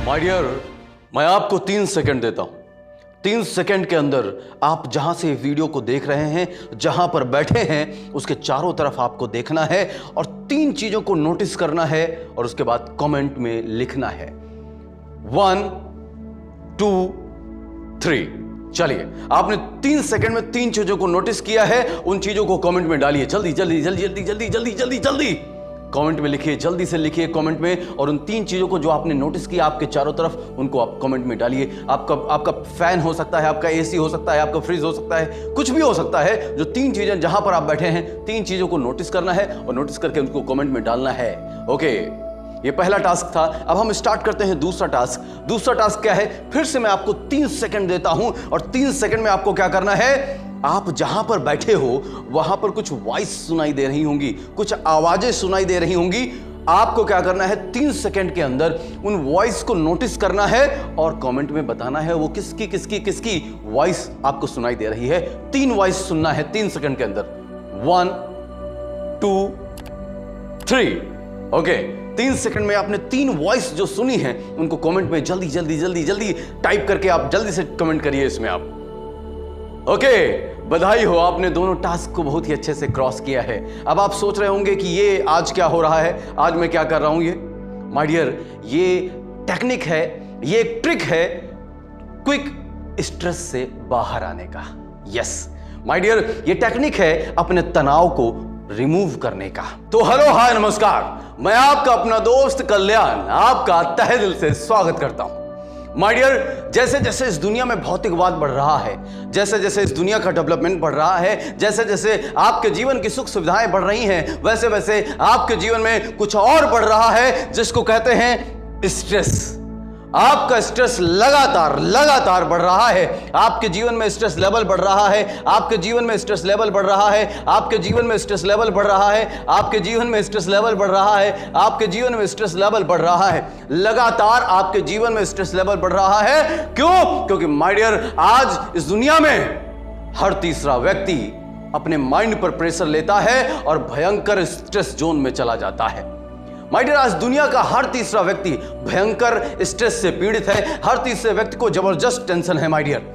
My dear, मैं आपको 3 second देता हूं। 3 सेकंड के अंदर आप जहां से वीडियो को देख रहे हैं, जहां पर बैठे हैं, उसके चारों तरफ आपको देखना है और 3 चीजों को नोटिस करना है और उसके बाद कमेंट में लिखना है। 1 2 3। चलिए, आपने 3 सेकंड में 3 चीजों को नोटिस किया है, उन चीजों को कमेंट में डालिए। जल्दी जल्दी जल्दी जल्दी जल्दी जल्दी जल्दी जल्दी कमेंट में लिखिए, जल्दी से लिखिए कमेंट में। और उन 3 चीजों को जो आपने नोटिस किया आपके चारों तरफ, उनको आप कमेंट में डालिए। आपका फैन हो सकता है, आपका एसी हो सकता है, आपका फ्रिज हो सकता है, कुछ भी हो सकता है। जो 3 चीजें जहां पर आप बैठे हैं, 3 चीजों को नोटिस करना है और नोटिस करके उनको कमेंट में डालना है। ओके, ये पहला टास्क था। अब हम स्टार्ट करते हैं दूसरा टास्क। दूसरा टास्क क्या है? फिर से मैं आपको 3 सेकंड देता हूं और 3 सेकंड में आपको क्या करना है? आप जहां पर बैठे हो वहां पर कुछ वॉइस सुनाई दे रही होंगी, कुछ आवाजें सुनाई दे रही होंगी। आपको क्या करना है? 3 सेकंड के अंदर उन वॉइस को नोटिस करना है और कमेंट में बताना है वो किसकी किसकी किसकी वॉइस आपको सुनाई दे रही है। 3 वॉइस सुनना है 3 सेकंड के अंदर। 1 2 3। ओके, 3 सेकंड में आपने 3 वॉइस जो सुनी है उनको कमेंट में जल्दी जल्दी जल्दी जल्दी टाइप करके आप जल्दी से कमेंट करिए इसमें आप। ओके, बधाई हो, आपने दोनों टास्क को बहुत ही अच्छे से क्रॉस किया है। अब आप सोच रहे होंगे कि ये आज क्या हो रहा है, आज मैं क्या कर रहा हूं। ये माय डियर, ये टेक्निक है, ये एक ट्रिक है क्विक स्ट्रेस से बाहर आने का। यस माय डियर, ये टेक्निक है अपने तनाव को रिमूव करने का। तो हेलो, हाय, नमस्कार, मैं आपका अपना दोस्त कल्याण आपका तहे दिल से स्वागत करता हूं। माय डियर, जैसे जैसे इस दुनिया में भौतिकवाद बढ़ रहा है, जैसे जैसे इस दुनिया का डेवलपमेंट बढ़ रहा है, जैसे जैसे आपके जीवन की सुख सुविधाएं बढ़ रही हैं, वैसे वैसे आपके जीवन में कुछ और बढ़ रहा है जिसको कहते हैं स्ट्रेस। आपका स्ट्रेस लगातार लगातार बढ़ रहा है। आपके जीवन में स्ट्रेस लेवल बढ़ रहा है, आपके जीवन में स्ट्रेस लेवल बढ़ रहा है, आपके जीवन में स्ट्रेस लेवल बढ़ रहा है, आपके जीवन में स्ट्रेस लेवल बढ़ रहा है, आपके जीवन में स्ट्रेस लेवल बढ़ रहा है। लगातार आपके जीवन में स्ट्रेस लेवल बढ़ रहा है। क्यों? क्योंकि माय डियर, आज इस दुनिया में हर तीसरा व्यक्ति अपने माइंड पर प्रेशर लेता है और भयंकर स्ट्रेस जोन में चला जाता है। माय डियर, आज दुनिया का हर तीसरा व्यक्ति भयंकर स्ट्रेस से पीड़ित है। हर तीसरे व्यक्ति को जबरदस्त टेंशन है। माय डियर,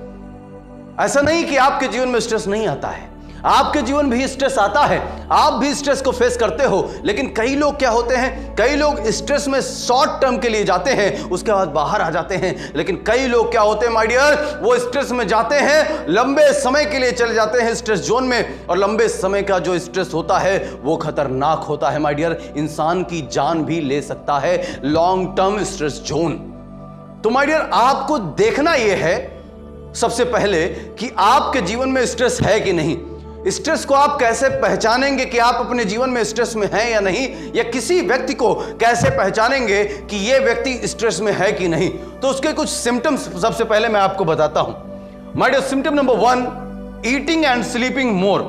ऐसा नहीं कि आपके जीवन में स्ट्रेस नहीं आता है, आपके जीवन में भी स्ट्रेस आता है, आप भी स्ट्रेस को फेस करते हो। लेकिन कई लोग क्या होते हैं, कई लोग स्ट्रेस में शॉर्ट टर्म के लिए जाते हैं, उसके बाद बाहर आ जाते हैं। लेकिन कई लोग क्या होते हैं माय डियर, वो स्ट्रेस में जाते हैं, लंबे समय के लिए चले जाते हैं स्ट्रेस जोन में, और लंबे समय का जो स्ट्रेस होता है वो खतरनाक होता है। माय डियर, इंसान की जान भी ले सकता है लॉन्ग टर्म स्ट्रेस जोन। तो माय डियर, आपको देखना यह है सबसे पहले कि आपके जीवन में स्ट्रेस है कि नहीं। स्ट्रेस को आप कैसे पहचानेंगे कि आप अपने जीवन में स्ट्रेस में हैं या नहीं, या किसी व्यक्ति को कैसे पहचानेंगे कि यह व्यक्ति स्ट्रेस में है कि नहीं। तो उसके कुछ सिम्टम्स सबसे पहले मैं आपको बताता हूं। My dear, symptom number 1, eating and sleeping more.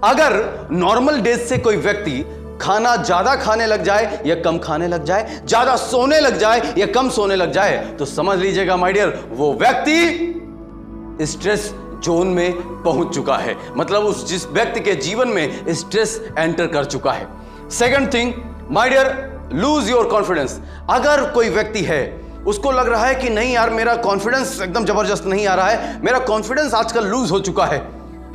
अगर नॉर्मल डेज से कोई व्यक्ति खाना ज्यादा खाने लग जाए या कम खाने लग जाए, ज्यादा सोने लग जाए या कम सोने लग जाए, तो समझ लीजिएगा माय डियर, वो व्यक्ति स्ट्रेस जोन में पहुंच चुका है। मतलब उस जिस व्यक्ति के जीवन में स्ट्रेस एंटर कर चुका है। Second thing my dear, lose your confidence. अगर कोई व्यक्ति है, उसको लग रहा है कि नहीं यार, मेरा कॉन्फिडेंस एकदम जबरदस्त नहीं आ रहा है, मेरा कॉन्फिडेंस आजकल लूज हो चुका है,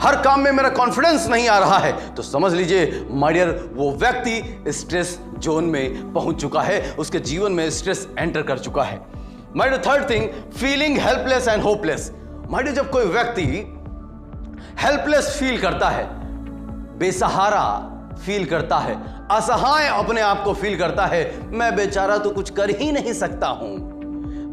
हर काम में मेरा कॉन्फिडेंस नहीं आ रहा है, तो समझ लीजिए माय डियर, वो व्यक्ति स्ट्रेस जोन में पहुंच चुका है, उसके जीवन में स्ट्रेस एंटर कर चुका है। My dear, third thing, feeling helpless and hopeless. My dear, जब कोई व्यक्ति हेल्पलेस फील करता है, बेसहारा फील करता है, असहाय अपने आप को फील करता है, मैं बेचारा तो कुछ कर ही नहीं सकता हूं।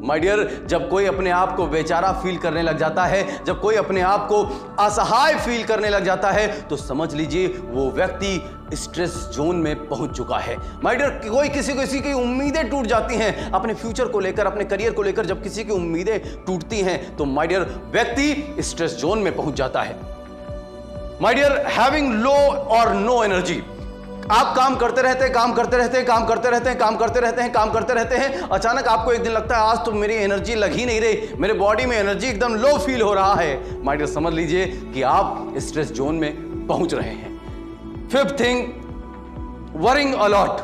माय डियर, जब कोई अपने आप को बेचारा फील करने लग जाता है, जब कोई अपने आप को असहाय फील करने लग जाता है, तो समझ लीजिए वो व्यक्ति स्ट्रेस जोन में पहुंच चुका है। माय डियर, कोई किसी की उम्मीदें टूट जाती हैं अपने फ्यूचर को लेकर, अपने करियर को लेकर, जब किसी की उम्मीदें टूटती हैं तो माय डियर व्यक्ति स्ट्रेस जोन में पहुंच जाता है। माय डियर, हैविंग लो और नो एनर्जी। आप काम करते रहते हैं, काम करते रहते हैं, काम करते रहते हैं, काम करते रहते हैं, काम करते रहते हैं, अचानक आपको एक दिन लगता है आज तो मेरी एनर्जी लग ही नहीं रही, मेरे बॉडी में एनर्जी एकदम लो फील हो रहा है। माय डियर, समझ लीजिए कि आप स्ट्रेस जोन में पहुंच रहे हैं। Fifth thing, worrying a lot.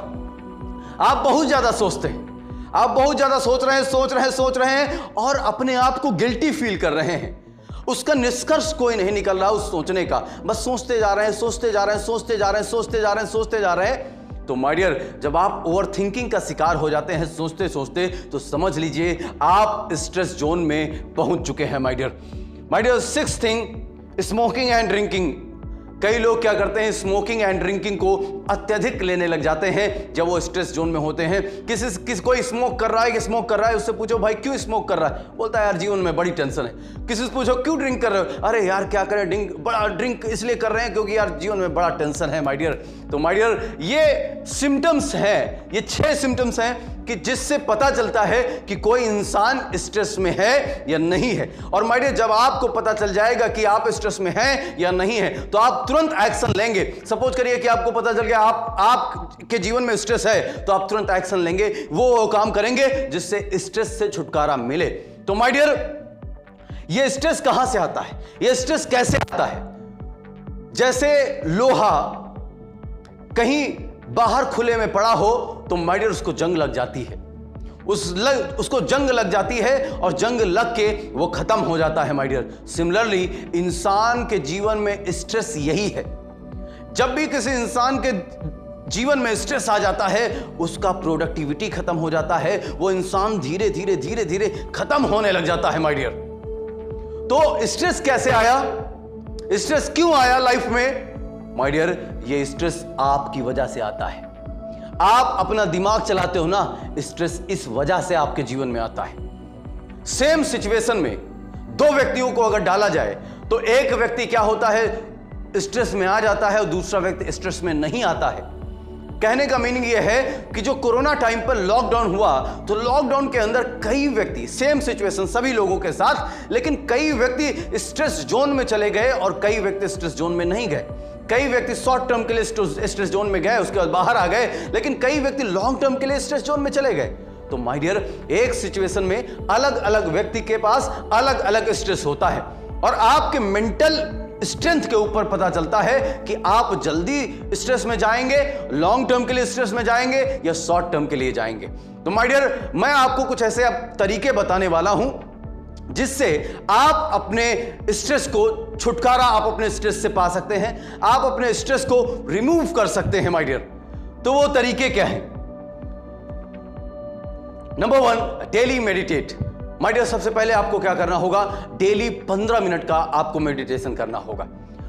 आप बहुत ज्यादा सोचते हैं, आप बहुत ज्यादा सोच रहे हैं और अपने आप को गिल्टी फील कर रहे हैं। उसका निष्कर्ष कोई नहीं निकल रहा उस सोचने का, बस सोचते जा रहे हैं। तो माय डियर, जब आप ओवर थिंकिंग का शिकार हो जाते हैं सोचते सोचते, तो समझ लीजिए आप स्ट्रेस जोन में पहुंच चुके हैं my dear. Sixth thing, smoking and drinking. कई लोग क्या करते हैं, स्मोकिंग एंड ड्रिंकिंग को अत्यधिक लेने लग जाते हैं जब वो स्ट्रेस जोन में होते हैं। कोई स्मोक कर रहा है, उससे पूछो भाई क्यों स्मोक कर रहा है, बोलता है यार जीवन में बड़ी टेंशन है। किसी से पूछो क्यों ड्रिंक कर रहे हो, अरे यार क्या करें, ड्रिंक इसलिए कर रहे हैं क्योंकि यार जीवन में बड़ा टेंशन है माय डियर। तो माय डियर, ये सिम्टम्स हैं, ये 6 सिम्टम्स हैं कि जिससे पता चलता है कि कोई इंसान स्ट्रेस में है या नहीं है। और माय डियर, जब आपको पता चल जाएगा कि आप स्ट्रेस में हैं या नहीं है, तो आप तुरंत एक्शन लेंगे। सपोज करिए कि आपको पता चल गया आपके जीवन में स्ट्रेस है, तो आप तुरंत एक्शन लेंगे, वो काम करेंगे जिससे स्ट्रेस से छुटकारा मिले। तो माय डियर, ये स्ट्रेस कहां से आता है, ये स्ट्रेस कैसे आता है? जैसे लोहा कहीं बाहर खुले में पड़ा हो तो माय डियर उसको जंग लग जाती है, उसको जंग लग जाती है और जंग लग के वो खत्म हो जाता है माय डियर। सिमिलरली इंसान के जीवन में स्ट्रेस यही है। जब भी किसी इंसान के जीवन में स्ट्रेस आ जाता है, उसका प्रोडक्टिविटी खत्म हो जाता है, वो इंसान धीरे धीरे खत्म होने लग जाता है माय डियर। तो स्ट्रेस कैसे आया, स्ट्रेस क्यों आया लाइफ में? माय डियर, ये स्ट्रेस आपकी वजह से आता है। आप अपना दिमाग चलाते हो ना, स्ट्रेस इस वजह से आपके जीवन में आता है। सेम सिचुएशन में 2 व्यक्तियों को अगर डाला जाए तो एक व्यक्ति क्या होता है, स्ट्रेस में आ जाता है और दूसरा व्यक्ति स्ट्रेस में नहीं आता है। कहने का मीनिंग यह है कि जो कोरोना टाइम पर लॉकडाउन हुआ, तो लॉकडाउन के अंदर कई व्यक्ति, सेम सिचुएशन सभी लोगों के साथ, लेकिन कई व्यक्ति स्ट्रेस जोन में चले गए और कई व्यक्ति स्ट्रेस जोन में नहीं गए। कई व्यक्ति शॉर्ट टर्म के लिए स्ट्रेस जोन में गए, उसके बाद बाहर आ गए, लेकिन कई व्यक्ति लॉन्ग टर्म के लिए स्ट्रेस जोन में चले गए। तो माय डियर, एक सिचुएशन में अलग अलग व्यक्ति के पास अलग अलग स्ट्रेस होता है और आपके मेंटल स्ट्रेंथ के ऊपर पता चलता है कि आप जल्दी स्ट्रेस में जाएंगे, लॉन्ग टर्म के लिए स्ट्रेस में जाएंगे या शॉर्ट टर्म के लिए जाएंगे। तो माय डियर, मैं आपको कुछ ऐसे तरीके बताने वाला हूं जिससे आप अपने स्ट्रेस को छुटकारा, आप अपने स्ट्रेस से पा सकते हैं, आप अपने स्ट्रेस को रिमूव कर सकते हैं माय डियर। तो वो तरीके क्या हैं? Number 1, daily meditate. My dear, सबसे पहले आपको क्या करना होगा, डेली 15 मिनट का आपको मेडिटेशन करना होगा।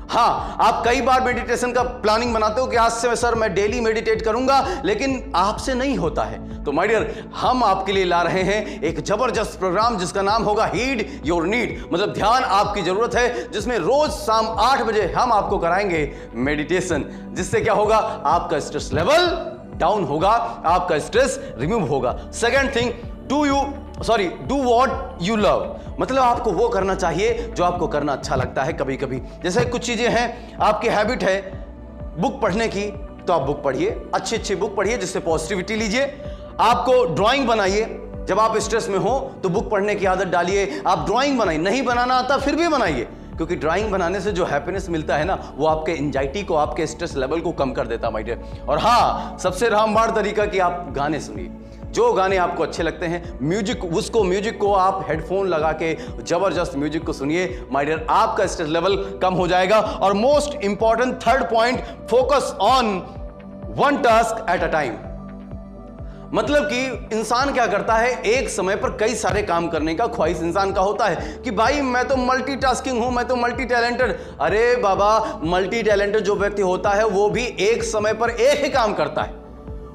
हाँ, आप कई बार मेडिटेशन का प्लानिंग बनाते हो कि आज से सर मैं डेली मेडिटेट करूंगा, लेकिन आपसे नहीं होता है। तो माय डियर, हम आपके लिए ला रहे हैं एक जबरदस्त प्रोग्राम जिसका नाम होगा हीड योर नीड, मतलब ध्यान आपकी जरूरत है, जिसमें रोज शाम 8 बजे हम आपको कराएंगे मेडिटेशन, जिससे क्या होगा, आपका स्ट्रेस लेवल डाउन होगा, आपका स्ट्रेस रिमूव होगा। Second thing, do what you love, मतलब आपको वो करना चाहिए जो आपको करना अच्छा लगता है। कभी कभी जैसे कुछ चीजें हैं, आपकी हैबिट है बुक पढ़ने की, तो आप बुक पढ़िए, अच्छी अच्छी बुक पढ़िए जिससे पॉजिटिविटी लीजिए। आपको ड्राइंग बनाइए, जब आप स्ट्रेस में हो तो बुक पढ़ने की आदत डालिए, आप ड्राइंग बनाइए, नहीं बनाना आता फिर भी बनाइए, क्योंकि ड्राइंग बनाने से जो हैप्पीनेस मिलता है ना, वो आपके एंजाइटी को, आपके स्ट्रेस लेवल को कम कर देता माय डियर। और हाँ, सबसे रामबाण तरीका कि आप गाने सुनिए, जो गाने आपको अच्छे लगते हैं, म्यूजिक को आप हेडफोन लगा के जबरदस्त म्यूजिक को सुनिए माय डियर, आपका स्ट्रेस लेवल कम हो जाएगा। और most important third point, focus on one task at a time. मतलब कि इंसान क्या करता है, एक समय पर कई सारे काम करने का ख्वाहिश इंसान का होता है कि भाई मैं तो मल्टीटास्किंग हूं, मैं तो मल्टी टैलेंटेड। अरे बाबा, मल्टी टैलेंटेड जो व्यक्ति होता है वो भी एक समय पर एक ही काम करता है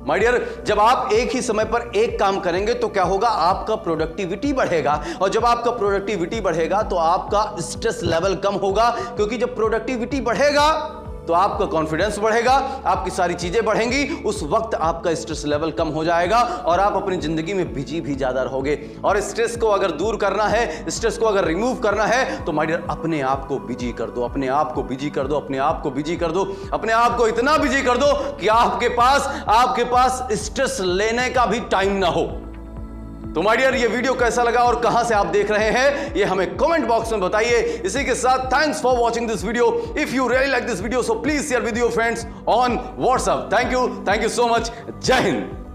माय डियर। जब आप एक ही समय पर एक काम करेंगे तो क्या होगा, आपका प्रोडक्टिविटी बढ़ेगा, और जब आपका प्रोडक्टिविटी बढ़ेगा तो आपका स्ट्रेस लेवल कम होगा, क्योंकि जब प्रोडक्टिविटी बढ़ेगा तो आपका कॉन्फिडेंस बढ़ेगा, आपकी सारी चीजें बढ़ेंगी, उस वक्त आपका स्ट्रेस लेवल कम हो जाएगा और आप अपनी जिंदगी में बिजी भी ज्यादा रहोगे। और स्ट्रेस को अगर दूर करना है, स्ट्रेस को अगर रिमूव करना है, तो माय डियर अपने आप को बिजी कर दो, अपने आप को बिजी कर दो, अपने आप को बिजी कर दो, अपने आप को इतना बिजी कर दो कि आपके पास स्ट्रेस लेने का भी टाइम ना हो। तो माय डियर, ये वीडियो कैसा लगा और कहां से आप देख रहे हैं, ये हमें कमेंट बॉक्स में बताइए। इसी के साथ thanks for watching this video. If you really like this video, so please share with your friends on WhatsApp. Thank you so much. जय हिंद।